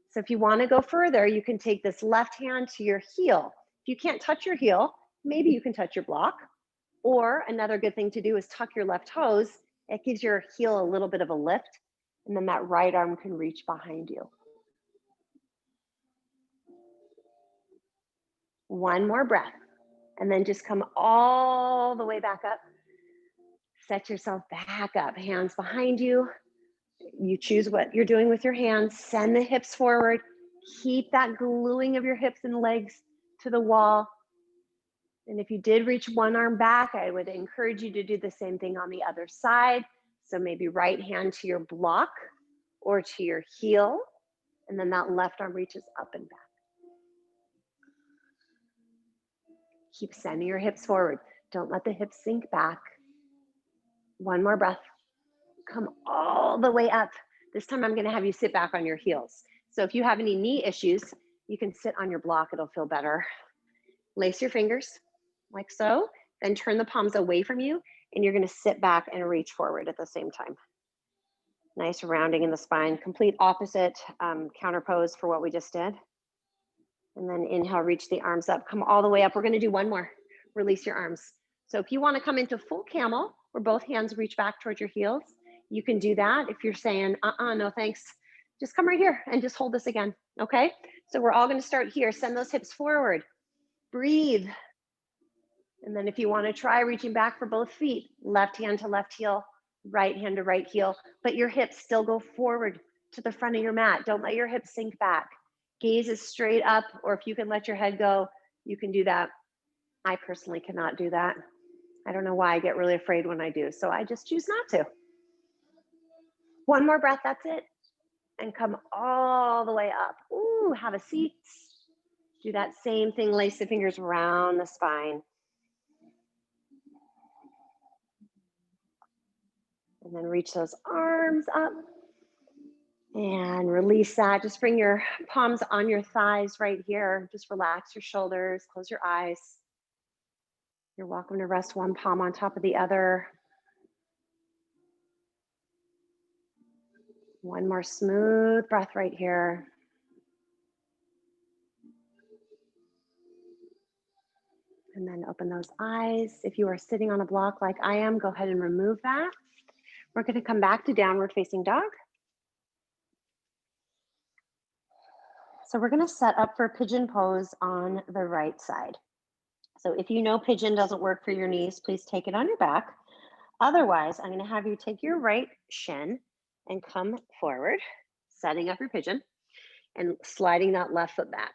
So if you want to go further, you can take this left hand to your heel. If you can't touch your heel, maybe you can touch your block. Or another good thing to do is tuck your left toes. It gives your heel a little bit of a lift, and then that right arm can reach behind you. One more breath, and then just come all the way back up. Set yourself back up, hands behind you. You choose what you're doing with your hands. Send the hips forward. Keep that gluing of your hips and legs to the wall. And if you did reach one arm back, I would encourage you to do the same thing on the other side. So maybe right hand to your block or to your heel, and then that left arm reaches up and back. Keep sending your hips forward. Don't let the hips sink back. One more breath. Come all the way up. This time I'm going to have you sit back on your heels. So if you have any knee issues, you can sit on your block. It'll feel better. Lace your fingers like so, then turn the palms away from you, and you're going to sit back and reach forward at the same time. Nice rounding in the spine. Complete opposite counter pose for what we just did. And then inhale, reach the arms up. Come all the way up. We're going to do one more. Release your arms. So if you want to come into full camel, where both hands reach back towards your heels, you can do that. If you're saying, no thanks, just come right here and just hold this again, okay? So we're all going to start here. Send those hips forward. Breathe. And then if you want to try reaching back for both feet, left hand to left heel, right hand to right heel, but your hips still go forward to the front of your mat. Don't let your hips sink back. Gaze is straight up, or if you can let your head go, you can do that. I personally cannot do that. I don't know why I get really afraid when I do, so I just choose not to. One more breath, that's it. And come all the way up. Ooh, have a seat. Do that same thing, lace the fingers around the spine. And then reach those arms up and release that. Just bring your palms on your thighs right here. Just relax your shoulders, close your eyes. You're welcome to rest one palm on top of the other. One more smooth breath right here. And And then open those eyes. If you are sitting on a block like I am, go ahead and remove that. We're going to come back to downward facing dog. So we're going to set up for pigeon pose on the right side. So if you know pigeon doesn't work for your knees, please take it on your back. Otherwise, I'm going to have you take your right shin and come forward, setting up your pigeon and sliding that left foot back,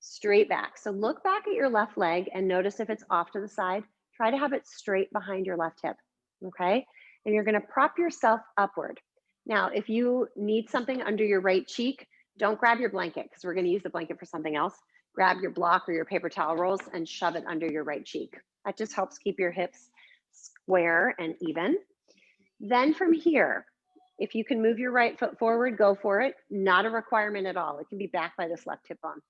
straight back. So look back at your left leg and notice if it's off to the side. Try to have it straight behind your left hip, okay? And you're going to prop yourself upward. Now, if you need something under your right cheek, don't grab your blanket because we're going to use the blanket for something else. Grab your block or your paper towel rolls and shove it under your right cheek. That just helps keep your hips square and even. Then from here, if you can move your right foot forward, go for it. Not a requirement at all. It can be backed by this left hip bone.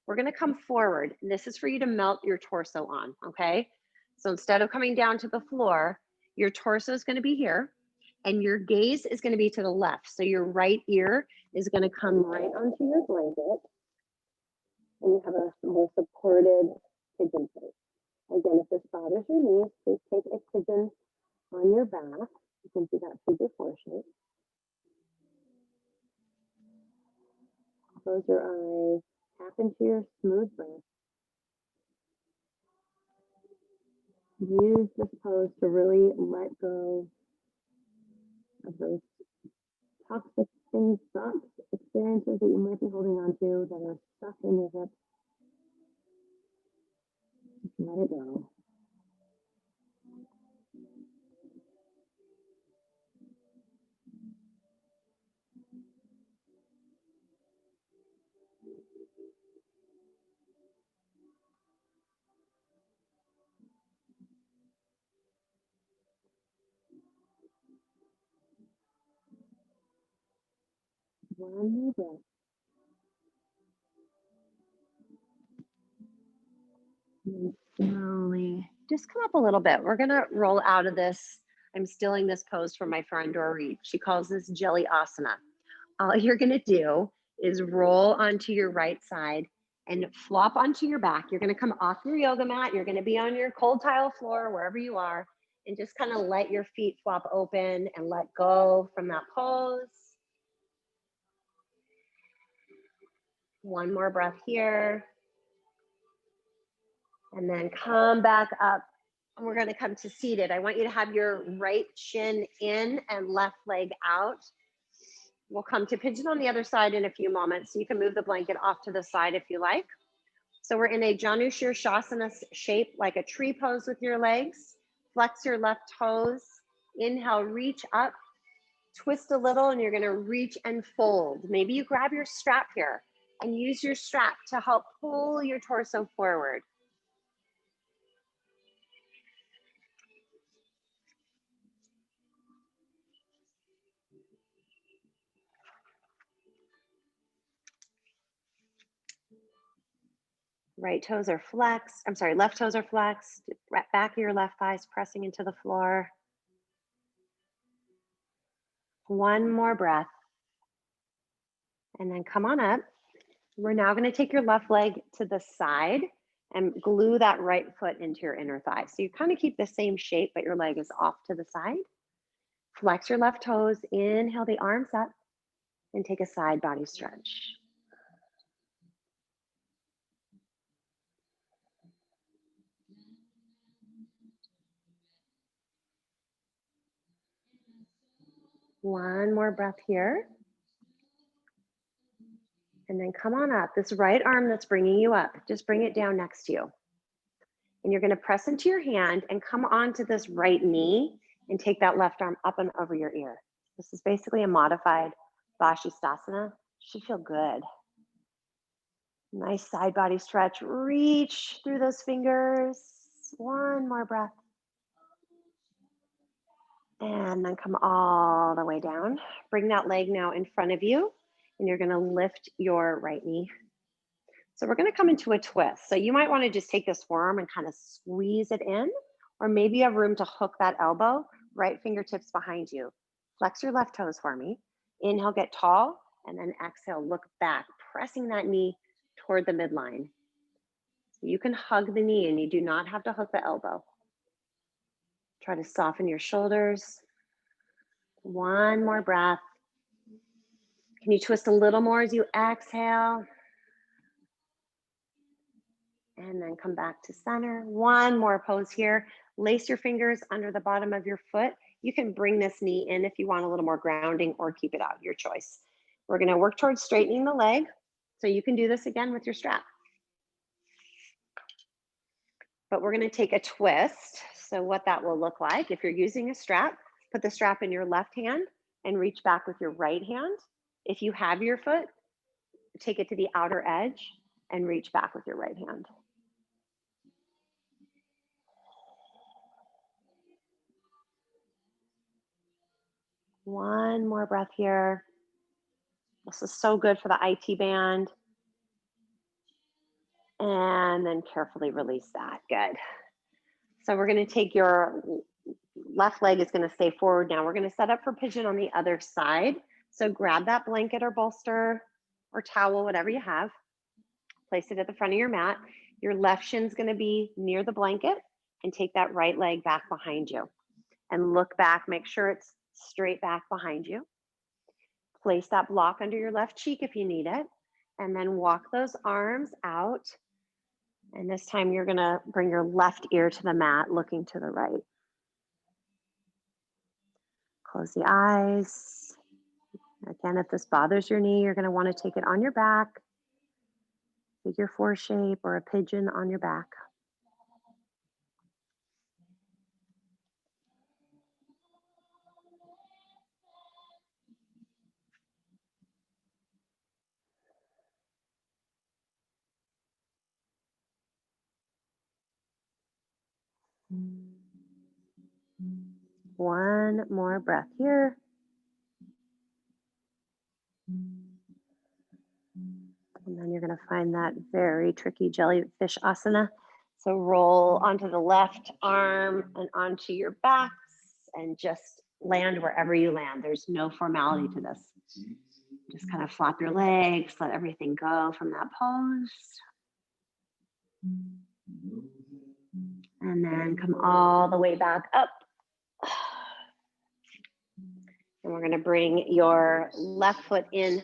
We're going to come forward, and this is for you to melt your torso on, okay? So instead of coming down to the floor, your torso is going to be here, and your gaze is going to be to the left. So your right ear is going to come right onto your blanket, and you have a more supported pigeon pose. Again, if this bothers your knees, please take a pigeon on your back. You can do that figure 4 shape. Close your eyes, tap into your smooth breath. Use this pose to really let go of those toxic things, thoughts, experiences that you might be holding on to that are stuck in your hips. Just let it go. One more breath. And slowly just come up a little bit. We're going to roll out of this. I'm stealing this pose from my friend Dory. She calls this jelly asana. All you're going to do is roll onto your right side and flop onto your back. You're going to come off your yoga mat. You're going to be on your cold tile floor, wherever you are, and just kind of let your feet flop open and let go from that pose. One more breath here. And then come back up. And we're going to come to seated. I want you to have your right shin in and left leg out. We'll come to pigeon on the other side in a few moments. So you can move the blanket off to the side if you like. So we're in a Janu Shirshasana shape, like a tree pose with your legs. Flex your left toes. Inhale, reach up, twist a little, and you're going to reach and fold. Maybe you grab your strap here and use your strap to help pull your torso forward. Right toes are flexed. I'm sorry, left toes are flexed. Back of your left thighs pressing into the floor. One more breath. And then come on up. We're now going to take your left leg to the side and glue that right foot into your inner thigh. So you kind of keep the same shape, but your leg is off to the side. Flex your left toes. Inhale the arms up and take a side body stretch. One more breath here. And then come on up. This right arm that's bringing you up, just bring it down next to you. And you're going to press into your hand and come onto this right knee and take that left arm up and over your ear. This is basically a modified Vashisthasana. Should feel good. Nice side body stretch. Reach through those fingers. One more breath. And then come all the way down. Bring that leg now in front of you, and you're going to lift your right knee. So we're going to come into a twist. So you might want to just take this forearm and kind of squeeze it in, or maybe you have room to hook that elbow, right fingertips behind you. Flex your left toes for me. Inhale, get tall, and then exhale, look back, pressing that knee toward the midline. You can hug the knee and you do not have to hook the elbow. Try to soften your shoulders. One more breath. Can you twist a little more as you exhale? And then come back to center. One more pose here. Lace your fingers under the bottom of your foot. You can bring this knee in if you want a little more grounding or keep it out, your choice. We're gonna work towards straightening the leg. So you can do this again with your strap. But we're gonna take a twist. So what that will look like, if you're using a strap, put the strap in your left hand and reach back with your right hand. If you have your foot, take it to the outer edge and reach back with your right hand. One more breath here. This is so good for the IT band. And then carefully release that. Good. So we're going to take your left leg is going to stay forward now. We're going to set up for pigeon on the other side. So grab that blanket or bolster or towel, whatever you have. Place it at the front of your mat. Your left shin's going to be near the blanket, and take that right leg back behind you. And look back, make sure it's straight back behind you. Place that block under your left cheek if you need it. And then walk those arms out. And this time you're gonna bring your left ear to the mat, looking to the right. Close the eyes. Again, if this bothers your knee, you're gonna wanna take it on your back. Figure four shape or a pigeon on your back. One more breath here. And then you're going to find that very tricky jellyfish asana. So roll onto the left arm and onto your backs and just land wherever you land. There's no formality to this. Just kind of flop your legs, let everything go from that pose. And then come all the way back up. And we're going to bring your left foot in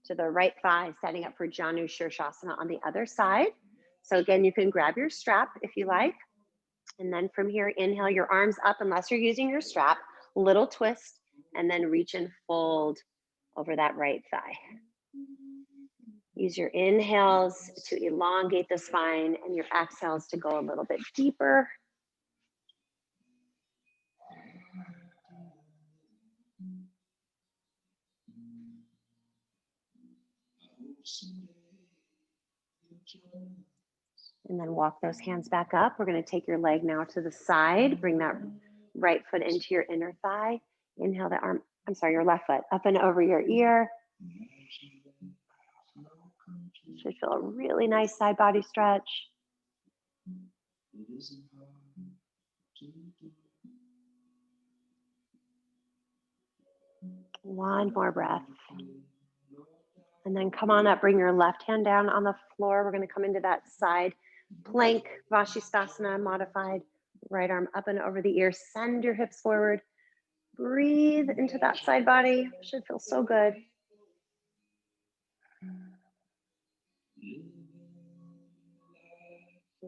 to the right thigh, setting up for Janu Shirshasana on the other side. So again, you can grab your strap if you like. And then from here, inhale your arms up unless you're using your strap, little twist, and then reach and fold over that right thigh. Use your inhales to elongate the spine and your exhales to go a little bit deeper. And then walk those hands back up. We're going to take your leg now to the side. Bring that right foot into your inner thigh. Inhale the arm, your left foot up and over your ear. Should feel a really nice side body stretch. One more breath. And then come on up, bring your left hand down on the floor. We're going to come into that side plank, Vashisthasana, modified. Right arm up and over the ear. Send your hips forward. Breathe into that side body. Should feel so good.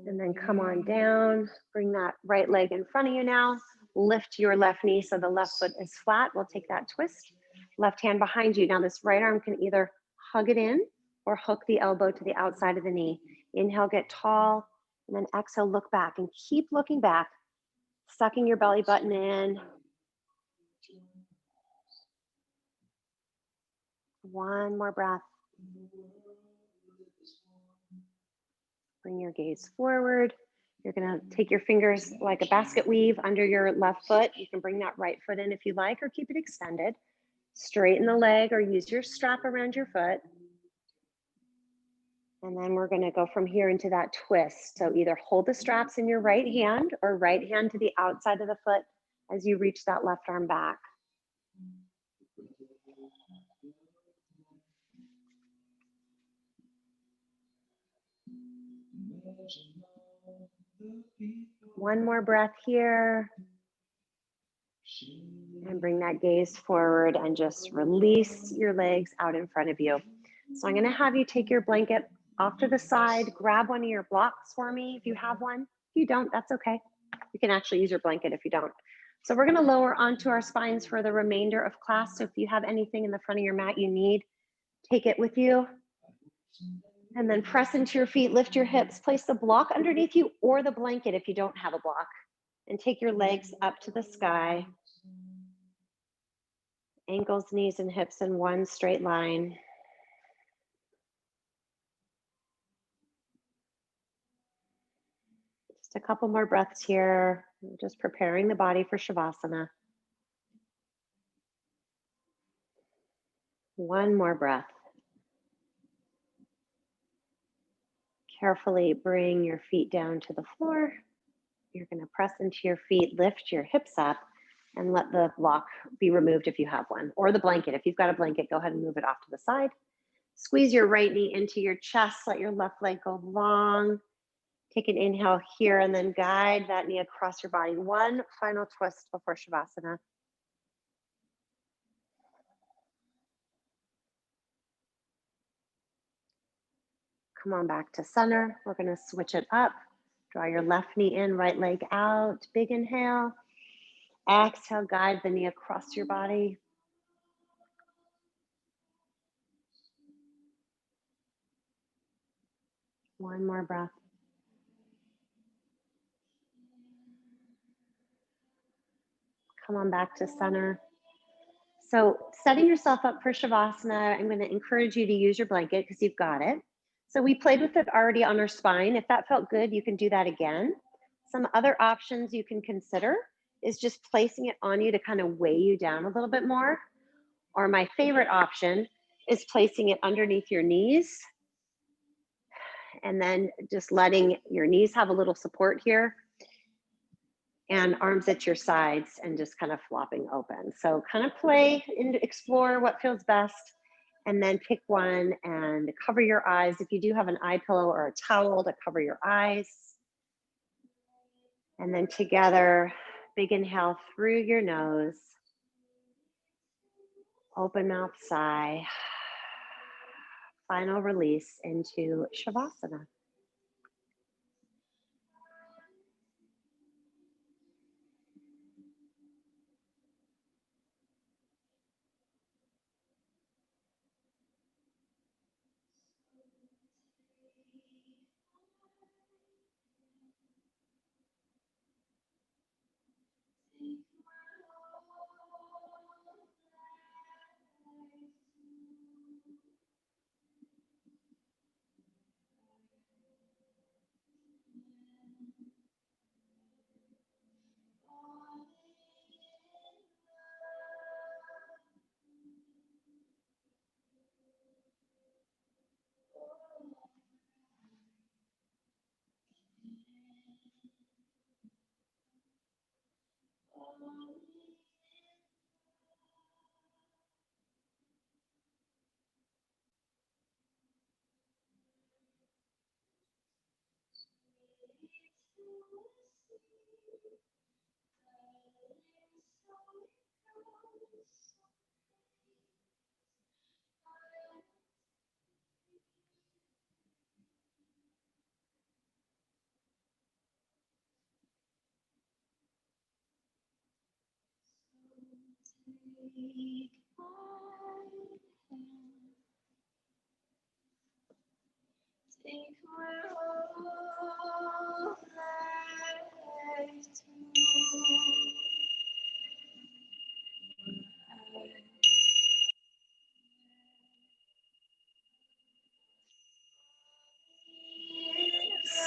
And then come on down. Bring that right leg in front of you now. Lift your left knee so the left foot is flat. We'll take that twist. Left hand behind you. Now this right arm can either hug it in or hook the elbow to the outside of the knee. Inhale, get tall, and then exhale, look back and keep looking back, sucking your belly button in. One more breath. Bring your gaze forward. You're gonna take your fingers like a basket weave under your left foot. You can bring that right foot in if you like, or keep it extended. Straighten the leg or use your strap around your foot. And then we're gonna go from here into that twist. So either hold the straps in your right hand or right hand to the outside of the foot as you reach that left arm back. One more breath here. And bring that gaze forward and just release your legs out in front of you. So I'm going to have you take your blanket off to the side, grab one of your blocks for me if you have one. If you don't, that's okay. You can actually use your blanket if you don't. So we're going to lower onto our spines for the remainder of class. So if you have anything in the front of your mat you need, take it with you. And then press into your feet, lift your hips, place the block underneath you or the blanket if you don't have a block. And take your legs up to the sky. Ankles, knees, and hips in one straight line. Just a couple more breaths here. Just preparing the body for Shavasana. One more breath. Carefully bring your feet down to the floor. You're going to press into your feet, lift your hips up, and let the block be removed if you have one, or the blanket. If you've got a blanket, go ahead and move it off to the side. Squeeze your right knee into your chest. Let your left leg go long. Take an inhale here and then guide that knee across your body. One final twist before Shavasana. Come on back to center. We're going to switch it up. Draw your left knee in, right leg out. Big inhale. Exhale, guide the knee across your body. One more breath. Come on back to center. So setting yourself up for Shavasana, I'm going to encourage you to use your blanket because you've got it. So we played with it already on our spine. If that felt good, you can do that again. Some other options you can consider is just placing it on you to kind of weigh you down a little bit more. Or my favorite option is placing it underneath your knees and then just letting your knees have a little support here and arms at your sides and just kind of flopping open. So kind of play and explore what feels best, and then pick one and cover your eyes. If you do have an eye pillow or a towel to cover your eyes. And then together, big inhale through your nose, open mouth sigh, final release into Shavasana.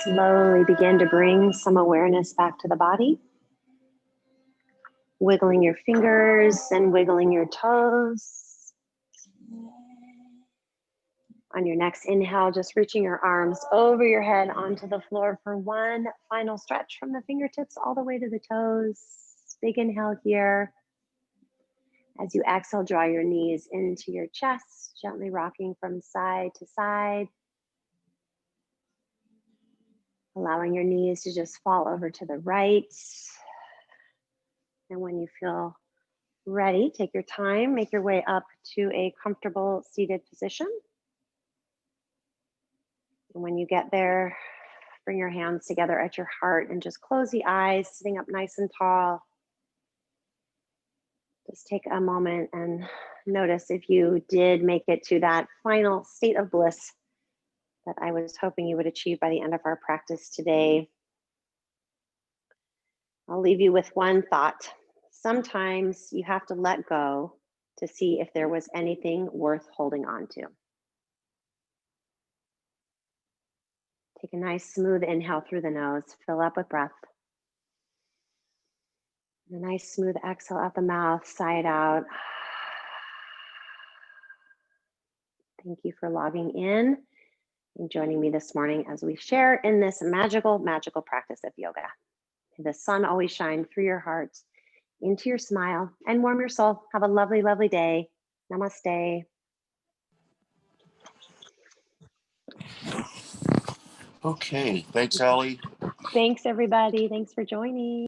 Slowly begin to bring some awareness back to the body. Wiggling your fingers and wiggling your toes. On your next inhale, just reaching your arms over your head onto the floor for one final stretch from the fingertips all the way to the toes. Big inhale here. As you exhale, draw your knees into your chest, gently rocking from side to side. Allowing your knees to just fall over to the right. And when you feel ready, take your time, make your way up to a comfortable seated position. And when you get there, bring your hands together at your heart and just close the eyes, sitting up nice and tall. Just take a moment and notice if you did make it to that final state of bliss that I was hoping you would achieve by the end of our practice today. I'll leave you with one thought. Sometimes you have to let go to see if there was anything worth holding on to. Take a nice smooth inhale through the nose, fill up with breath. And a nice smooth exhale out the mouth, sigh it out. Thank you for logging in and joining me this morning as we share in this magical, magical practice of yoga. May the sun always shine through your heart, into your smile, and warm your soul. Have a lovely, lovely day. Namaste. Okay, thanks, Allie. Thanks, everybody. Thanks for joining.